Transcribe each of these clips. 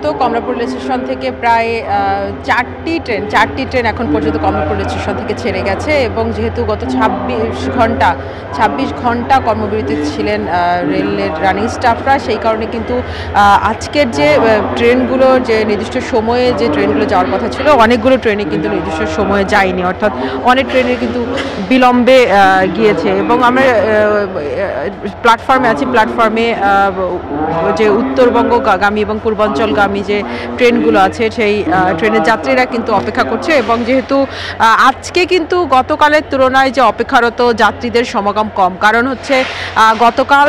তো Kamalapur rail station থেকে প্রায় 4টি ট্রেন এখন পর্যন্ত কমলাপুর রেল স্টেশন থেকে ছেড়ে গেছে এবং যেহেতু গত 26 ঘন্টা কর্মবিরতি ছিলেন রেলের রানিং স্টাফরা, সেই কারণে কিন্তু আজকের যে ট্রেনগুলো যে নির্দিষ্ট সময়ে যে ট্রেনগুলো যাওয়ার কথা ছিল, অনেকগুলো ট্রেনে কিন্তু নির্দিষ্ট সময়ে যায়নি, অর্থাৎ অনেক ট্রেনের কিন্তু বিলম্বে গিয়েছে। এবং আমরা প্ল্যাটফর্মে আছি, প্ল্যাটফর্মে যে উত্তরবঙ্গগামী এবং পূর্বাঞ্চলগামী যে ট্রেনগুলো আছে সেই ট্রেনের যাত্রীরা কিন্তু অপেক্ষা করছে। এবং যেহেতু আজকে কিন্তু গতকালের তুলনায় যে অপেক্ষারত যাত্রীদের সমাগম কম, কারণ হচ্ছে গতকাল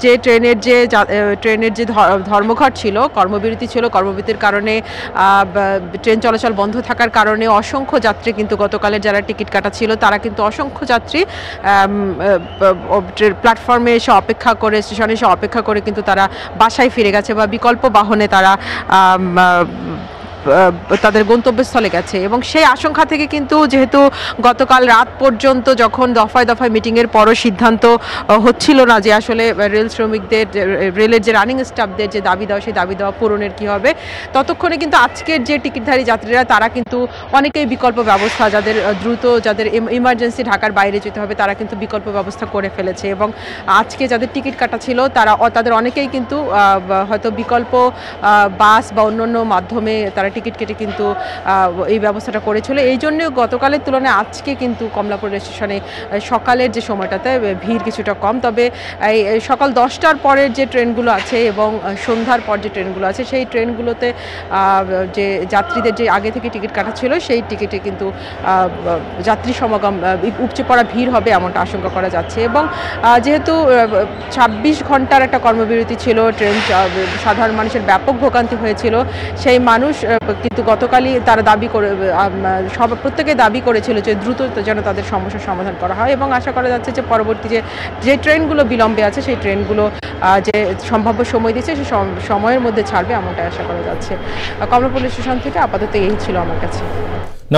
যে ট্রেনের যে ধর্মঘট ছিল, কর্মবিরতি ছিল, কর্মবিরতির কারণে ট্রেন চলাচল বন্ধ থাকার কারণে অসংখ্য যাত্রী কিন্তু গতকালের যারা টিকিট কাটা ছিল তারা কিন্তু অসংখ্য যাত্রী প্ল্যাটফর্মে এসে অপেক্ষা করে, স্টেশনে এসে অপেক্ষা করে কিন্তু তারা বাসায় ফিরে গেছে বা বিকল্প বাহনে তারা তাদের গন্তব্যস্থলে গেছে। এবং সেই আশঙ্কা থেকে কিন্তু যেহেতু গতকাল রাত পর্যন্ত যখন দফায় দফায় মিটিংয়ের পরও সিদ্ধান্ত হচ্ছিল না যে আসলে রেল শ্রমিকদের, রেলের যে রানিং স্টাফদের যে দাবি দেওয়া, সেই দাবি দেওয়া পূরণের কী হবে, ততক্ষণে কিন্তু আজকের যে টিকিটধারী যাত্রীরা তারা কিন্তু অনেকেই বিকল্প ব্যবস্থা, যাদের দ্রুত, যাদের ইমার্জেন্সি ঢাকার বাইরে যেতে হবে, তারা কিন্তু বিকল্প ব্যবস্থা করে ফেলেছে। এবং আজকে যাদের টিকিট কাটা ছিল তাদের অনেকেই কিন্তু হয়তো বিকল্প বাস বা অন্যান্য মাধ্যমে তারা টিকিট কেটে কিন্তু এই ব্যবস্থাটা করেছিল। এই জন্য গতকালের তুলনায় আজকে কিন্তু কমলাপুর রেল স্টেশনে সকালের যে সময়টাতে ভিড় কিছুটা কম। তবে এই সকাল 10টার পরের যে ট্রেনগুলো আছে এবং সন্ধ্যার পর যে ট্রেনগুলো আছে, সেই ট্রেনগুলোতে যে যাত্রীদের যে আগে থেকে টিকিট কাটা ছিল সেই টিকিটে কিন্তু যাত্রী সমাগম, উপচে পড়া ভিড় হবে এমনটা আশঙ্কা করা যাচ্ছে। এবং যেহেতু 26 ঘন্টার একটা কর্মবিরতি ছিল, ট্রেন সাধারণ মানুষের ব্যাপক ভোগান্তি হয়েছিল, সেই মানুষ কিন্তু গতকালই তারা প্রত্যেকে দাবি করেছিল যে দ্রুত যেন তাদের সমস্যার সমাধান করা হয়। এবং আশা করা যাচ্ছে যে পরবর্তী যে ট্রেনগুলো বিলম্বে আছে সেই ট্রেনগুলো যে সম্ভাব্য সময় দিচ্ছে সেই সময়ের মধ্যে ছাড়বে এমনটাই আশা করা যাচ্ছে। কমলাপুর স্টেশন থেকে আপাতত এই ছিল আমার কাছে।